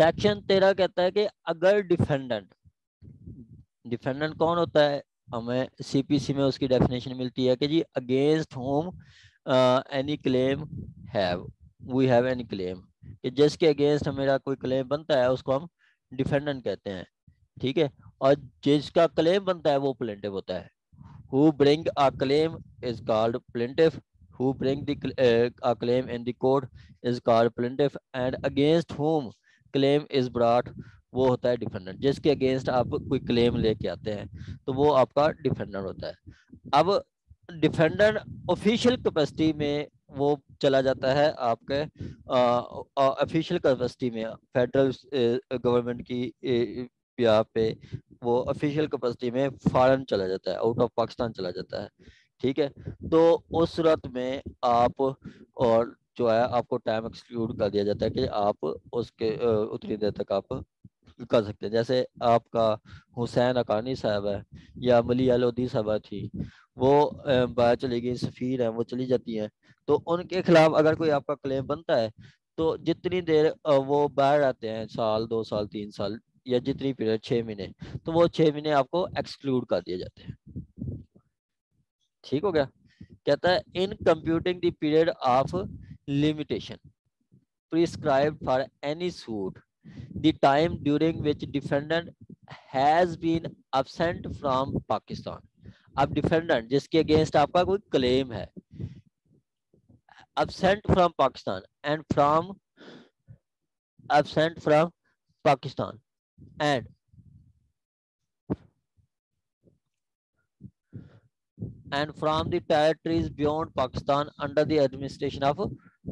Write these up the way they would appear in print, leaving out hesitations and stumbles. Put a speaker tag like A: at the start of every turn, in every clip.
A: Section 13 कहता है कि अगर डिफेंडेंट, डिफेंडेंट कौन होता है, हमें सीपीसी में उसकी डेफिनेशन मिलती है कि जी against whom any claim have, we have any claim, कि जिसके अगेंस्ट मेरा कोई क्लेम बनता है उसको हम डिफेंडेंट कहते हैं, ठीक है। और जिसका क्लेम बनता है वो प्लेंटिफ होता है। Who bring a claim is called plaintiff. Who bring the a claim in the court is called plaintiff. And against whom claim is brought, वो होता है डिफेंडेंट। जिसके अगेंस्ट आप कोई क्लेम लेके आते हैं तो वो आपका डिफेंडेंट होता है। अब डिफेंडेंट ऑफिशियल कैपेसिटी में वो चला जाता है आपके ऑफिशियल कैपेसिटी में, फेडरल गवर्नमेंट की यहाँ पे वो ऑफिशियल कैपेसिटी में फॉरेन चला जाता है, आउट ऑफ पाकिस्तान चला जाता है, ठीक है। तो उस सूरत में आप और जो है आपको टाइम एक्सक्लूड कर दिया जाता है कि आप उसके उतनी देर तक आप कर सकते हैं। जैसे आपका हुसैन अकानी साहब है या मलिया लोधी साहबा थी, वो बाहर चली गई, सफ़ीर है वो चली जाती हैं, तो उनके खिलाफ अगर कोई आपका क्लेम बनता है तो जितनी देर वो बाहर आते हैं, साल 2 साल 3 साल या जितनी पीरियड 6 महीने, तो वो 6 महीने आपको एक्सक्लूड कर दिए जाते हैं। ठीक हो गया। कहता है in computing the period of limitation prescribed for any suit, the time during which defendant has been absent from Pakistan. अब डिफेंडेंट जिसके अगेंस्ट आपका कोई क्लेम है, absent from Pakistan and from absent from Pakistan and from the territories beyond Pakistan under the administration of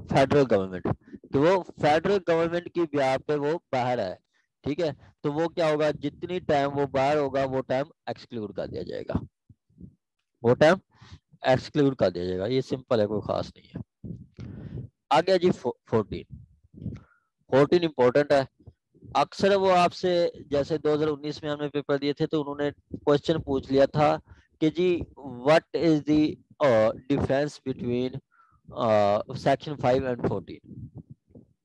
A: federal government, तो वो federal government की ब्याह पे वो बाहर है, ठीक है। तो वो क्या होगा, जितनी टाइम वो बाहर होगा वो टाइम एक्सक्लूड कर दिया जाएगा, वो टाइम एक्सक्लूड कर दिया जाएगा। ये सिंपल है, कोई खास नहीं है। आ गया जी 14 इंपॉर्टेंट है। अक्सर वो आपसे, जैसे 2019 में हमने पेपर दिए थे तो उन्होंने क्वेश्चन पूछ लिया था कि जी what is the difference between section 5 and 14,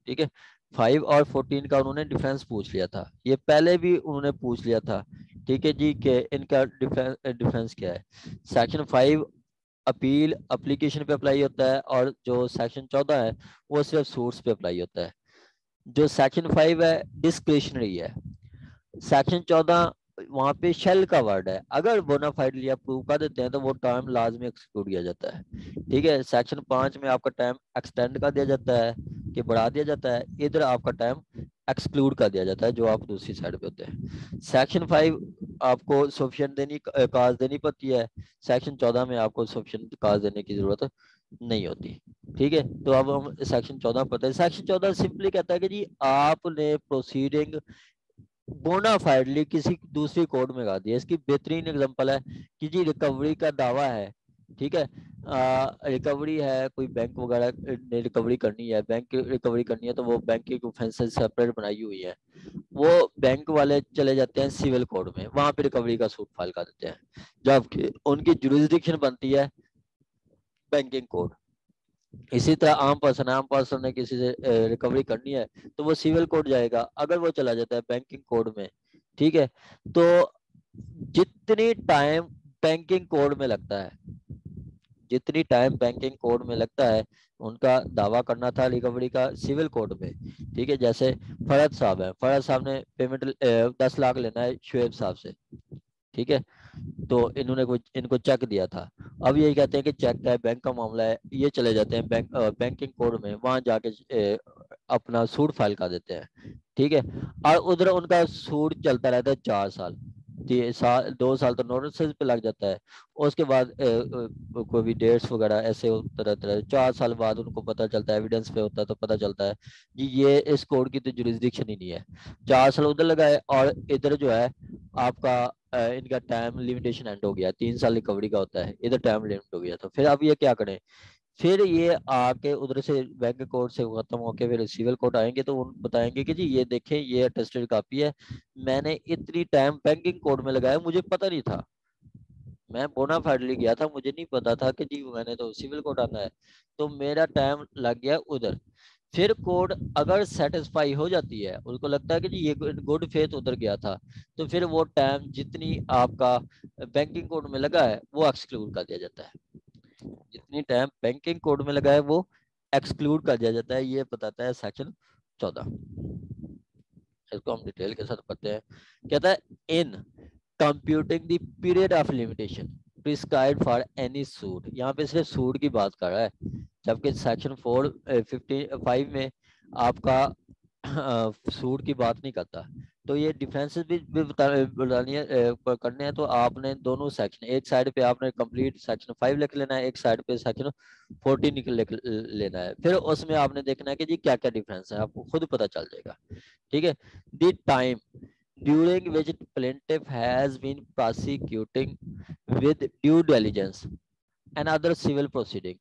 A: ठीक है। 5 और 14 का उन्होंने डिफरेंस पूछ लिया था, ये पहले भी उन्होंने पूछ लिया था, ठीक है जी, कि इनका डिफरेंस क्या है। सेक्शन 5 अपील एप्लीकेशन पे अप्लाई होता है और जो सेक्शन 14 है वो सिर्फ सूट्स पे अप्लाई होता है। जो सेक्शन 5 है डिस्क्रिशनरी है, सेक्शन 14 वहां पे शेल का वर्ड है, अगर बोनाफाइड लिया प्रूव कर देते हैं तो वो टाइम लाजमी एक्सक्लूड किया जाता है, ठीक है। सेक्शन 5 में आपका टाइम एक्सटेंड कर दिया जाता है कि बढ़ा दिया जाता है, इधर आपका टाइम एक्सक्लूड कर दिया जाता है जो आप दूसरी साइड पे होते हैं। सेक्शन 5 आपको सफिशिएंट देनी काज देनी पड़ती है, सेक्शन 14 में आपको सफिशिएंट काज देने की जरूरत नहीं होती, ठीक है। तो अब हम सेक्शन 14 पढ़ते हैं। सेक्शन 14 सिंपली कहता है कि जी आपने प्रोसीडिंग बोनाफाइडली किसी दूसरी कोर्ट में गा दिया। इसकी बेहतरीन एग्जांपल है कि जी रिकवरी का दावा है, ठीक है। रिकवरी है, कोई बैंक वगैरह ने रिकवरी करनी है, बैंक की रिकवरी करनी है, तो वो बैंक की ऑफेंसेस सेपरेट बनाई हुई है, वो बैंक वाले चले जाते हैं सिविल कोर्ट में, वहां पे रिकवरी का सूट फाइल कर देते हैं, जबकि उनकी जुरिस्डिक्शन बनती है बैंकिंग कोर्ट। इसी तरह आम पर्सन ने किसी से रिकवरी करनी है तो वो सिविल कोर्ट जाएगा, अगर वो चला जाता है बैंकिंग कोर्ट में, ठीक है। तो जितनी टाइम बैंकिंग कोर्ट में लगता है, जितनी टाइम बैंकिंग कोर्ट में लगता है, उनका दावा करना था रिकवरी का सिविल कोर्ट में, ठीक है। जैसे फरद साहब है, फरद साहब ने पेमेंट 10 लाख लेना है शुएब साहब से, ठीक है। तो इन्होंने कुछ इनको चेक दिया था, अब यही कहते हैं कि चेक है, बैंक का मामला है, ये चले जाते हैं बैंकिंग कोर्ट में, वहां जाके अपना सूट फाइल कर देते हैं, ठीक है। और उधर उनका सूट चलता रहता है 4 साल, 2 साल तो नोटिस पे लग जाता है, उसके बाद कोई भी डेट्स वगैरह ऐसे तरह तरह 4 साल बाद उनको पता चलता है, एविडेंस पे होता है तो पता चलता है कि ये इस कोर्ट की तो जुरिस्डिक्शन ही नहीं है। 4 साल उधर लगाए और इधर जो है आपका इनका टाइम लिमिटेशन एंड हो गया, 3 साल रिकवरी का होता है, इधर टाइम लिमिट हो गया, तो फिर अब ये क्या करें। फिर ये आके उधर से बैंक कोर्ट से खत्म होके फिर सिविल कोर्ट आएंगे तो उन बताएंगे कि जी ये देखें ये अटेस्टेड कॉपी है, मैंने इतनी टाइम बैंकिंग कोर्ट में लगाया, मुझे पता नहीं था, मैं बोनाफाइडली गया था, मुझे नहीं पता था कि जी मैंने तो सिविल कोर्ट आना है, तो मेरा टाइम लग गया उधर। फिर कोर्ट अगर सेटिस्फाई हो जाती है, उनको लगता है कि जी ये गुड फेथ उधर गया था, तो फिर वो टाइम जितनी आपका बैंकिंग कोड में लगा है वो एक्सक्लूड कर दिया जाता है। जितनी टाइम बैंकिंग कोड में लगा है वो एक्सक्लूड कर दिया जाता है। ये बताता है सेक्शन 14। इसको हम डिटेल के साथ पढ़ते हैं। कहता है in computing the period of limitation prescribed for any suit, यहाँ पे सिर्फ सूट की बात कर रहा है, जबकि सेक्शन 455 में आपका सूट की बात नहीं करता। तो ये डिफरेंसेस भी बतानी है, करने हैं, तो आपने दोनों सेक्शन, एक साइड पे आपने कंप्लीट सेक्शन 5 लिख लेना है, एक साइड पे सेक्शन 14 लिख लेना है। फिर उसमें आपने देखना है कि जी क्या क्या डिफरेंस है, आपको खुद पता चल जाएगा। ठीक है। The time during which plaintiff has been prosecuting with due diligence and other civil proceeding,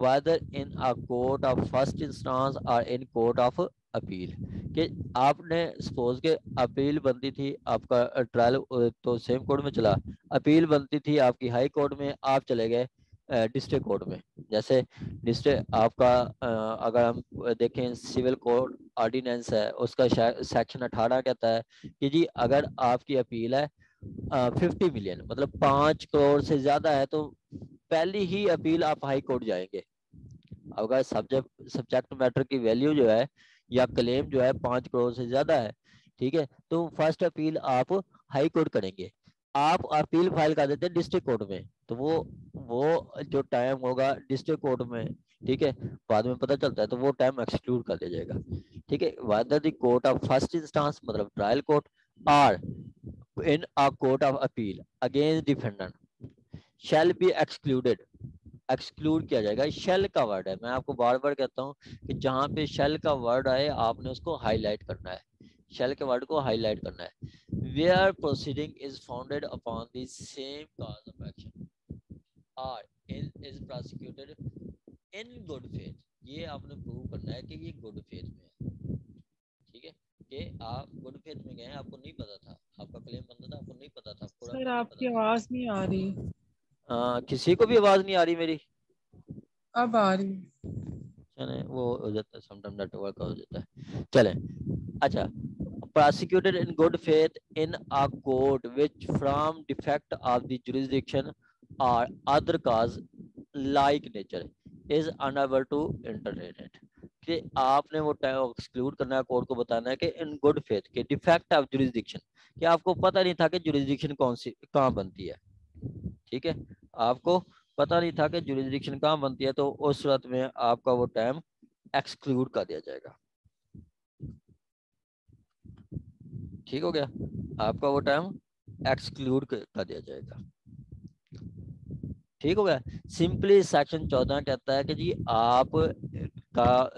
A: whether in a court of first instance or in court of appeal. कि आपने सपोज के अपील बनती थी, आपका ट्रायल तो सेम कोर्ट में चला, appeal बनती थी आपकी हाई कोर्ट में, आप चले गए डिस्ट्रिक्ट कोर्ट में। जैसे डिस्ट्रिक्ट आपका अगर हम देखें सिविल कोड ऑर्डिनेंस है, उसका सेक्शन 18 कहता है कि जी अगर आपकी अपील है 50 मिलियन मतलब 5 करोड़ से ज्यादा है, तो पहली ही अपील आप हाई कोर्ट जाएंगे। अगर सब्जेक्ट मैटर की वैल्यू जो है या क्लेम जो है 5 करोड़ से ज्यादा है, ठीक है, तो फर्स्ट अपील आप हाई कोर्ट करेंगे। आप अपील फाइल कर देते हैं डिस्ट्रिक्ट कोर्ट में, तो वो जो टाइम होगा डिस्ट्रिक्ट कोर्ट में, ठीक है, बाद में पता चलता है, तो वो टाइम एक्सक्लूड कर दिया जाएगा। ठीक है। Whether the court of first instance मतलब ट्रायल कोर्ट और in a court of appeal against defendant shall be excluded, exclude किया जाएगा। शेल का वर्ड है, मैं आपको बार बार कहता हूँ कि जहाँ पे शेल का वर्ड आए आपने उसको हाईलाइट करना है, शेल के वर्ड को हाईलाइट करना है। Where proceeding is founded upon the same cause of action और is prosecuted in good faith, ये आपने प्रूव करना है कि ये गुड फेथ में है। ठीक है, कि आप गुड फेथ में गए हैं, आपको नहीं पता था, आपका क्लेम बनता था, आपको नहीं पता था, पूरा
B: सर
A: आपको नहीं
B: आपकी
A: पता
B: आवाज नहीं आ रही।
A: था। किसी को भी आवाज नहीं आ रही मेरी?
B: अब आ रही।
A: चले वो हो जाता है, समटाइम नेटवर्क हो जाता है। चले अच्छा, prosecuted in good faith in a court which from defect of the jurisdiction or other cause like nature is unable to entertain it, कि आपने वो टाइम एक्सक्लूड करना है, कोर्ट को बताना है कि इन गुड फेथ के डिफेक्ट ऑफ जुरिस्डिक्शन, कि आपको पता नहीं था कि जुरिस्डिक्शन कौन सी कहाँ बनती है। ठीक है, आपको पता नहीं था कि जुरिस्डिक्शन कहाँ बनती है, तो उस सूरत में आपका वो टाइम एक्सक्लूड कर दिया जाएगा। ठीक हो गया, आपका वो टाइम एक्सक्लूड कर दिया जाएगा। ठीक हो गया। सिंपली सेक्शन 14 कहता है कि जी आप का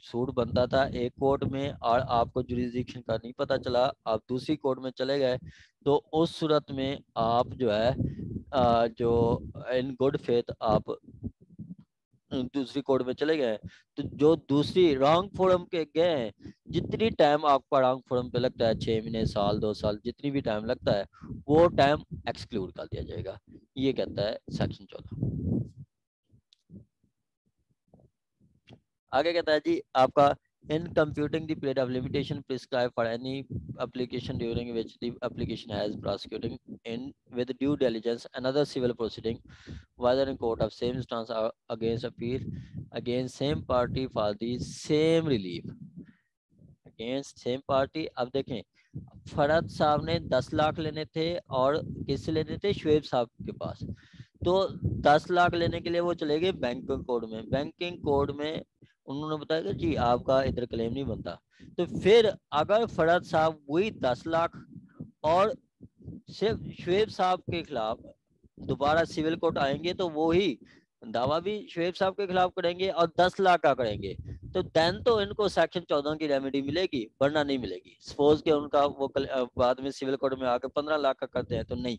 A: सूट बनता था एक कोर्ट में और आपको जुरिस्डिक्शन का नहीं पता चला, आप दूसरी कोर्ट में चले गए, तो उस सूरत में आप जो है जो इन गुड फेथ आप दूसरी कोर्ट में चले गए, तो जो दूसरी रॉन्ग फोरम के गए हैं, जितनी टाइम आपका रॉन्ग फोरम पे लगता है 6 महीने साल 2 साल जितनी भी टाइम लगता है, वो टाइम एक्सक्लूड कर दिया जाएगा। ये कहता है सेक्शन 14। आगे कहता है जी आपका in computing the period of limitation prescribed for any application during which the application has prosecuting in with due diligence another civil proceeding whether in court of same instance or against appeal against same party for the same relief against same party। अब देखें, फरद साहब ने 10 लाख लेने थे और किससे लेने थे, शुएब साहब के पास। तो 10 लाख लेने के लिए वो चले गए बैंकिंग कोड में, बैंकिंग कोड में उन्होंने बताया कि जी आपका इधर क्लेम नहीं बनता। तो फिर अगर फरद साहब वही 10 लाख और सिर्फ शुएब साहब के खिलाफ दोबारा सिविल कोर्ट आएंगे, तो वो ही दावा भी शुएब साहब के खिलाफ करेंगे और 10 लाख का करेंगे, तो देन तो इनको सेक्शन 14 की रेमेडी मिलेगी, वरना नहीं मिलेगी। सपोज के उनका वो बाद में सिविल कोर्ट में आकर 15 लाख का करते हैं, तो नहीं,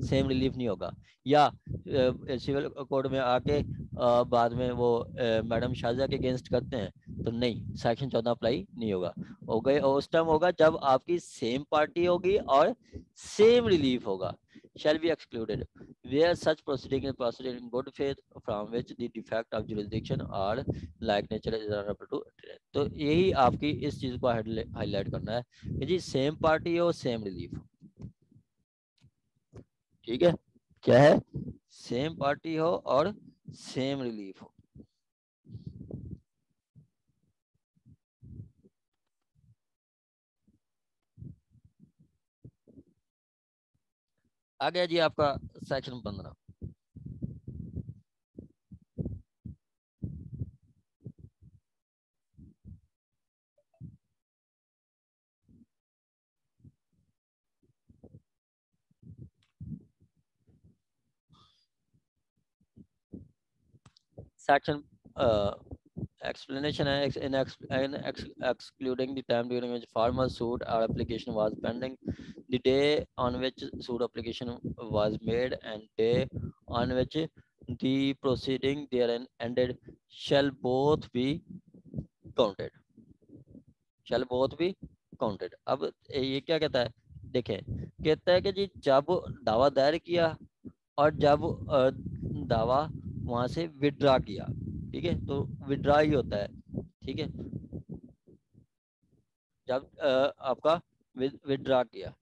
A: सेम रिलीफ नहीं होगा। या सिविल कोर्ट में आके बाद में वो मैडम शाहजा के अगेंस्ट करते हैं, तो नहीं, सेक्शन 14 अप्लाई नहीं होगा। हो गए उस टाइम होगा जब आपकी सेम पार्टी होगी और सेम रिलीफ होगा। shall be excluded where such proceeding is proceeded in good faith from which the defect of jurisdiction or like nature is unable to तो यही आपकी इस चीज को हाईलाइट करना है कि जी सेम पार्टी हो सेम रिलीफ। ठीक है, क्या है, सेम पार्टी हो और सेम रिलीफ हो। आ गया जी आपका section 15। Section explanation in excluding the time during which farmer's suit or application was pending, the day on which suit application was made and day on which the proceeding therein ended shall both be counted, shall both be counted। अब ये क्या कहता है, देखें, कहता है कि जी जब दावा दायर किया और जब दावा वहां से विड्रा किया, ठीक है, तो विड्रा ही होता है, ठीक है, जब आपका विड्रा किया,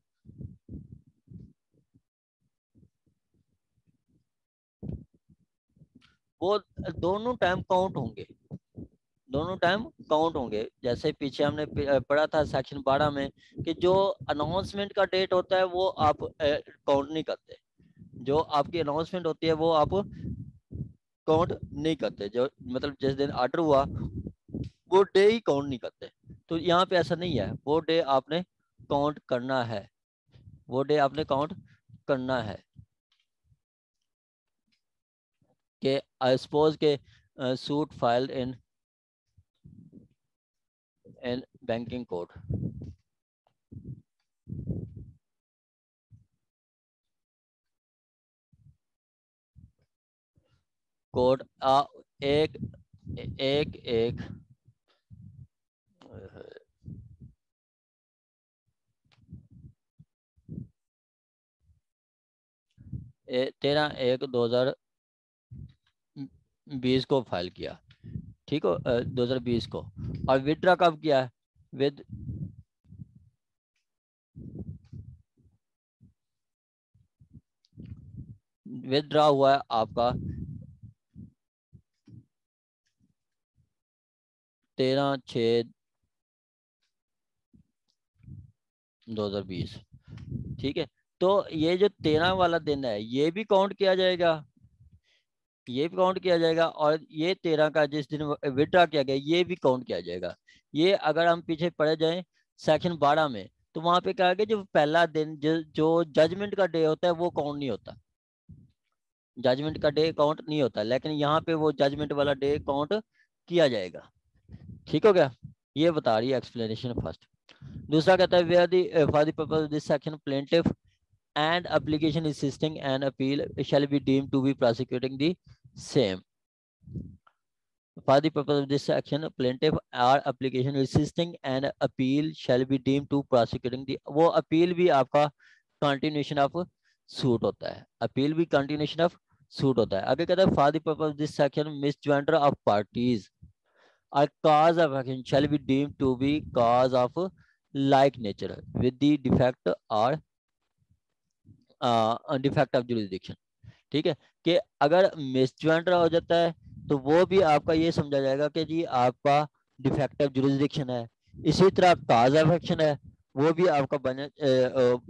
A: वो दोनों टाइम काउंट होंगे, दोनों टाइम काउंट होंगे। जैसे पीछे हमने पढ़ा था सेक्शन 12 में कि जो अनाउंसमेंट का डेट होता है वो आप काउंट नहीं करते, जो आपकी अनाउंसमेंट होती है वो आप काउंट नहीं करते, जो मतलब जिस दिन ऑर्डर हुआ वो डे ही काउंट नहीं करते। तो यहाँ पे ऐसा नहीं है, वो डे आपने काउंट करना है, वो डे आपने काउंट करना है। कि आई सपोज के suit filed in banking code, code एक एक एक 13/1/2020 को फाइल किया, ठीक हो, 2020 को। और विड्रा कब किया है, विद विदड्रा हुआ है आपका 13/6/2020, ठीक है। तो ये जो 13 वाला दिन है ये भी काउंट किया जाएगा, ये भी काउंट किया जाएगा, और ये 13 का जिस दिन विड्रा किया गया ये भी काउंट किया जाएगा। ये अगर हम पीछे पढ़े जाएं सेक्शन 12 में, तो वहां पे कहा गया जो पहला दिन जो जजमेंट का डे होता है वो काउंट नहीं होता, जजमेंट का डे काउंट नहीं होता, लेकिन यहाँ पे वो जजमेंट वाला डे काउंट किया जाएगा। ठीक हो गया, ये बता रही है एक्सप्लेनेशन फर्स्ट। दूसरा कहता है where the for the purpose of this section plaintiff and application insisting an appeal shall be deemed to be prosecuting the same। For the purpose of this section, plaintiff or application insisting an appeal shall be deemed to prosecuting the, वो appeal भी आपका continuation of suit होता है, appeal भी continuation of suit होता है। आगे कहता है for the purpose of this section, misjoinder of parties or cause of action shall be deemed to be cause of like nature with the defect or defect of jurisdiction. ठीक है, कि अगर मिसजॉइंट हो जाता है तो वो भी आपका ये समझा जाएगा कि जी आपका डिफेक्ट ऑफ जुरिसडिक्शन है। इसी तरह काज ऑफ एक्शन है, वो भी आपका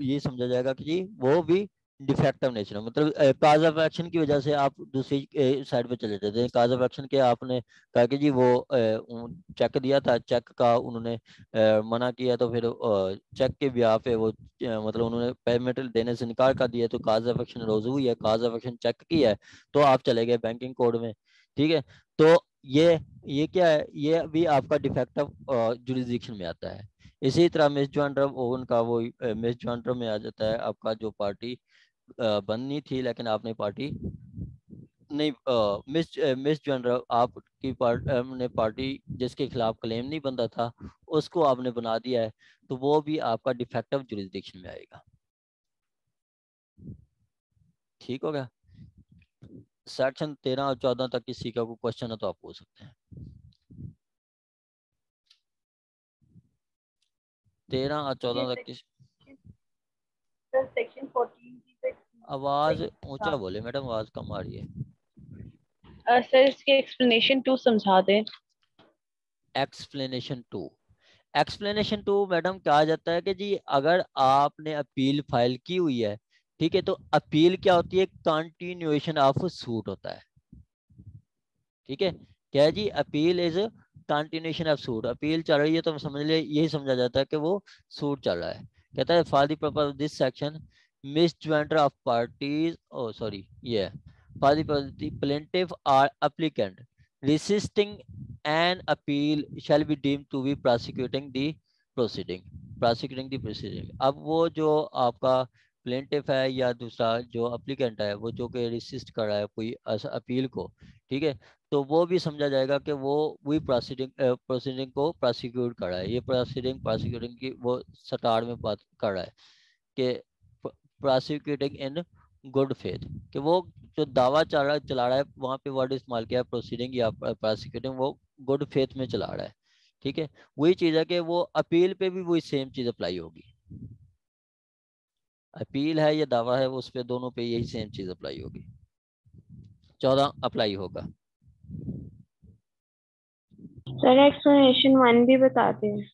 A: ये समझा जाएगा कि जी वो भी डिफेक्ट ऑफ नेचर, मतलब काज ऑफ एक्शन की वजह से आप दूसरी साइड पे चले जाते हैं। काज ऑफ एक्शन के आपने कहा कि जी वो चेक दिया था, चेक का उन्होंने मना किया, तो फिर चेक के ब्याह पे वो मतलब उन्होंने पेमेंट देने से इनकार कर दिया, तो काज ऑफ एक्शन रोज हुई है, काज ऑफ एक्शन चेक किया है, तो आप चले गए बैंकिंग कोड में। ठीक है, तो ये क्या है, ये भी आपका डिफेक्ट ऑफ जुरिसडिक्शन में आता है। इसी तरह मिस जॉइंटर ओवन का वो मिस जॉइंटर में आ जाता है आपका, जो पार्टी बननी थी लेकिन आपने पार्टी नहीं, मिस जनरल आपकी ने पार्टी जिसके खिलाफ क्लेम नहीं बनता था उसको आपने बना दिया है, तो वो भी आपका डिफेक्टिव जुरिसडिक्शन में आएगा। ठीक हो गया, सेक्शन 13 और 14 तक किसी का कोई क्वेश्चन है तो आप पूछ सकते हैं। 13 और 14 तक की
C: सेक्शन 14
A: आवाज ऊंचा बोले मैडम, आवाज कम आ रही है।
C: सर इसके एक्सप्लेनेशन 2 समझा दें।
A: Explanation two, explanation two madam कहा जाता है कि जी अगर आपने अपील फाइल की हुई है, ठीक है, तो अपील क्या होती है, कंटिन्यूएशन ऑफ सूट होता है। ठीक है, क्या है जी, appeal is continuation of suit, appeal चल रही है तो समझ ले यही समझा जाता है कि वो सूट चल रहा है। कहता है for the purpose of this section misjoinder of parties, oh sorry ये फॉर द प्लेंटिफ और applicant resisting an appeal shall be deemed to be prosecuting the proceeding। अब वो जो आपका प्लेंटिफ है या दूसरा जो अप्लीकेंट है, वो जो कि रिसिस्ट कर रहा है कोई अपील को, ठीक है, तो वो भी समझा जाएगा कि वो वही प्रोसीडिंग को प्रोसिक्यूट कर रहा है। ये प्रोसिक्यूटिंग की वो स्टार में बात कर रहा है कि प्रोसिक्यूटिंग इन गुड फेथ, कि वो जो दावा चला रहा है वहां पे वर्ड इस्तेमाल किया है प्रोसीडिंग या प्रोसिक्यूटिंग, वो गुड फेथ में चला रहा है। ठीक है, वही चीज है कि वो अपील पे भी वही सेम चीज अप्लाई होगी। अपील है या दावा है, उस पे दोनों पे यही सेम चीज अप्लाई होगी। 14 अप्लाई होगा।
C: सर एक्सप्लेनेशन 1 भी बताते हैं।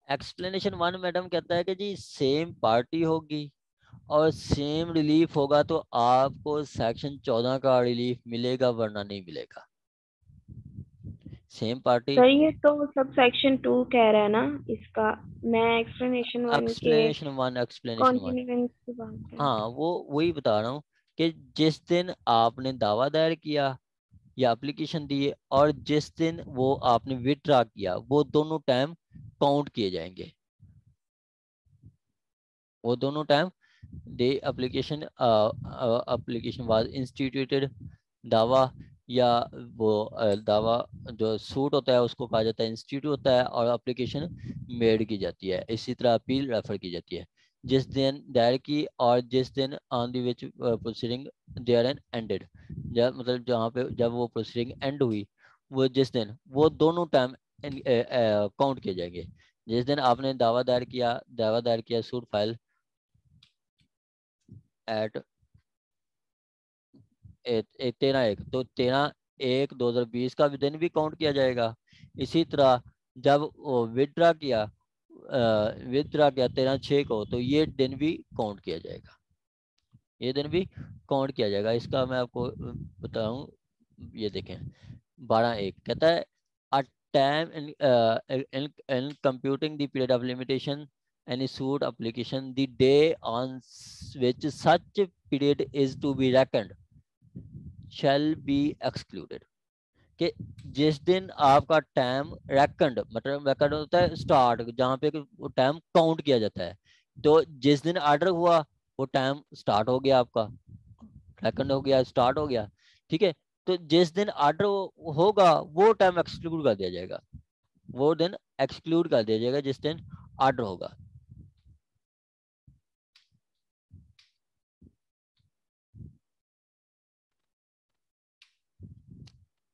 A: एक्सप्लेनेशन 1 मैडम कहता है कि जी सेम पार्टी होगी और सेम रिलीफ होगा तो आपको सेक्शन 14 का रिलीफ मिलेगा, वरना नहीं मिलेगा। सेम पार्टी,
C: सर ये तो सब सेक्शन 2 कह रहा है ना इसका। मैं एक्सप्लेनेशन 1 के
A: एक्सप्लेनेशन वन,
C: कॉन्टिन्यूएंस की बात कर रही
A: हाँ वो वही बता रहा हूँ कि जिस दिन आपने दावा दायर किया या एप्लीकेशन दी और जिस दिन वो आपने विथड्रा किया, वो दोनों टाइम काउंट किए जाएंगे। वो दोनों time the application was instituted, दावा या वो दावा जो सूट होता है उसको कहा जाता है इंस्टीट्यूट होता है, और एप्लीकेशन मेड की जाती है। इसी तरह अपील रेफर की जाती है जिस दिन दायर की और जिस दिन on the which proceeding thereon ended, जब मतलब जहाँ पे जब वो प्रोसीडिंग एंड हुई, वो जिस दिन, वो दोनों टाइम काउंट किए जाएंगे। जिस दिन आपने दावा दायर किया सूट फाइल एट 13/1, तो 13/1/2020 का भी दिन भी काउंट किया जाएगा। इसी तरह जब विदड्रा किया 13/6 को, तो ये दिन भी काउंट किया जाएगा, ये दिन भी काउंट किया जाएगा। इसका मैं आपको बताऊं, ये देखें 12/1 कहता है a time in computing the period of limitation any suit application, the day on which such period is to be reckoned shall be excluded। कि जिस दिन आपका टाइम रेकंड, मतलब रेकंड होता है स्टार्ट, जहाँ पे टाइम काउंट किया जाता है, तो जिस दिन ऑर्डर हुआ वो टाइम स्टार्ट हो गया, आपका रेकंड हो गया, स्टार्ट हो गया। ठीक है, तो जिस दिन ऑर्डर होगा वो टाइम एक्सक्लूड कर दिया जाएगा, वो दिन एक्सक्लूड कर दिया जाएगा जिस दिन ऑर्डर होगा।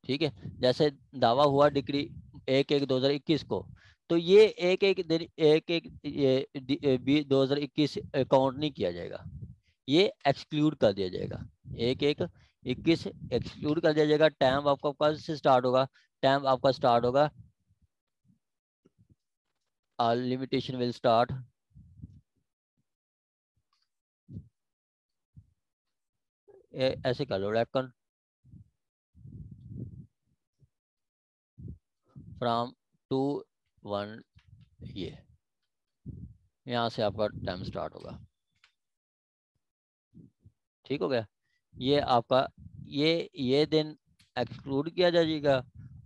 A: ठीक है, जैसे दावा हुआ डिक्री 1/1/2021 को, तो ये ये 2021 काउंट नहीं किया जाएगा, ये एक्सक्लूड कर दिया जाएगा। 1/1/21 एक्सक्लूड कर दिया जाएगा। टाइम आपका कब से स्टार्ट होगा, टाइम आपका स्टार्ट होगा, लिमिटेशन विल स्टार्ट ऐसे कर लो, रेकन फ्रॉम 2/1, ये यहाँ से आपका टाइम स्टार्ट होगा। ठीक हो गया, ये आपका ये दिन एक्सक्लूड किया जाएगा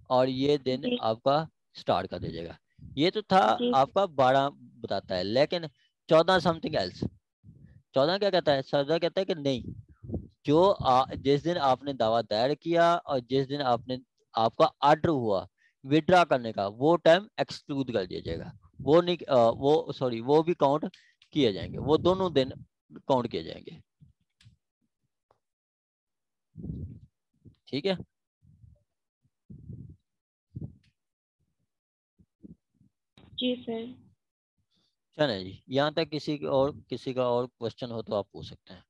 A: और ये दिन
C: जी
A: आपका स्टार्ट कर दिया जाएगा। ये तो था
C: जी
A: आपका 12 बताता है, लेकिन 14 समथिंग एल्स। 14 क्या कहता है, 14 कहता है कि नहीं, जो जिस दिन आपने दावा दायर किया और जिस दिन आपका ऑर्डर हुआ विड्रा करने का, वो टाइम एक्सक्लूड कर दिया जाएगा। वो नहीं वो सॉरी वो भी काउंट किए जाएंगे, वो दोनों दिन काउंट किए जाएंगे। ठीक है,
C: जी सर।
A: चलें जी, यहाँ तक किसी का और क्वेश्चन हो तो आप पूछ सकते हैं।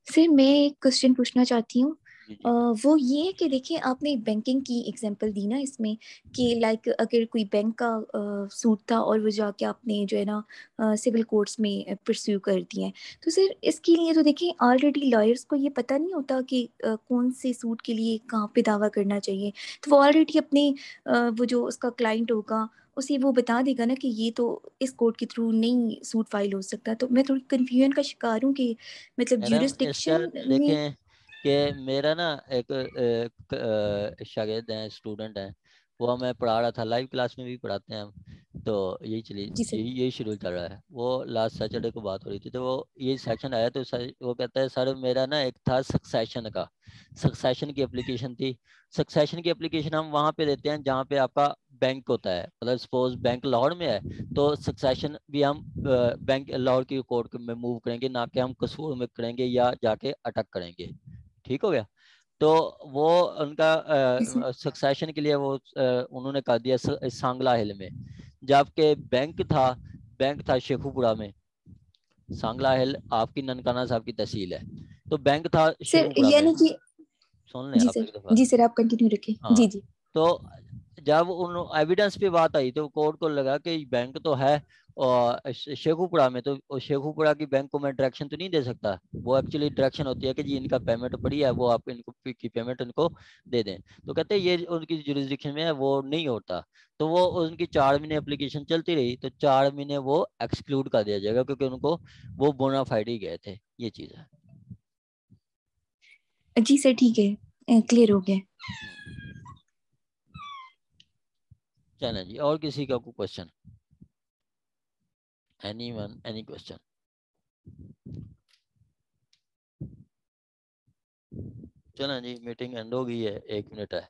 D: सर मैं एक क्वेश्चन पूछना चाहती हूँ।
A: जी जी
D: वो ये है कि देखिए आपने बैंकिंग की एग्जांपल दी ना इसमें कि लाइक अगर कोई बैंक का सूट था और वो जाके आपने जो है ना सिविल कोर्ट्स में परस्यू कर दिए हैं, तो सर इसके लिए तो देखिए ऑलरेडी लॉयर्स को ये पता नहीं होता कि कौन से सूट के लिए कहाँ पे दावा करना चाहिए। तो वो ऑलरेडी अपने वो जो उसका क्लाइंट होगा उसे वो बता देगा ना कि ये तो इस कोर्ट के थ्रू नहीं सूट फाइल हो सकता। तो मैं थोड़ी कन्फ्यूजन का शिकार हूँ कि मतलब
A: मैडम, इसका
D: ज्यूरिसडिक्शन में।
A: देखें कि मेरा ना एक शागिर्द हैं, स्टूडेंट हैं, वो मैं पढ़ा रहा था, लाइव क्लास में भी पढ़ाते हैं हम, तो
D: जी सर।
A: यही शेड्यूल चल रहा है। वो लास्ट सैटरडे को बात हो रही थी, तो वो ये सेक्शन आया, तो वो कहता है सर मेरा ना एक था सक्सेशन की एप्लीकेशन थी। सक्सेशन की एप्लीकेशन हम वहाँ पे देते हैं जहाँ पे आपका बैंक होता है, मतलब सपोज बैंक लाहौर में है तो सक्सेशन भी हम बैंक लाहौर की कोर्ट में मूव करेंगे, ना कि हम कसूर में करेंगे या जाके अटक करेंगे। ठीक हो गया। तो वो उनका सक्सेशन के लिए वो उन्होंने कर दिया सांगला हिल में, जबकि बैंक था शेखुपुरा में। सांगला हिल आपकी ननकाना साहब की तहसील है, तो बैंक था
D: सर
A: शेखुपुरा में।
D: यानी कि
A: सुन लें
D: जी
A: आप
D: सर,
A: एक दफा।
D: जी सर आप कंटिन्यू रखें।
A: हाँ,
D: जी जी।
A: तो जब उन एविडेंस पे बात आई तो कोर्ट को लगा कि बैंक तो है और शेखुपुरा में, तो शेखुपुरा की बैंक को मैं डायरेक्शन तो नहीं दे सकता। वो एक्चुअली डायरेक्शन होती है कि जी इनका पेमेंट पड़ी है, वो आप इनको की पेमेंट इनको दे दें। तो कहते हैं ये उनकी जुरिस्डिक्शन में है, वो नहीं होता। तो वो उनकी 4 महीने एप्लीकेशन चलती रही, तो 4 महीने वो एक्सक्लूड कर दिया जाएगा, क्योंकि उनको वो बोनाफाइड ही गए थे। ये चीज़ है।
D: जी सर ठीक है, क्लियर हो गया।
A: चलें जी, और किसी का कोई क्वेश्चन? Anyone, any question? चलें जी, मीटिंग एंड हो गई है, 1 मिनट है।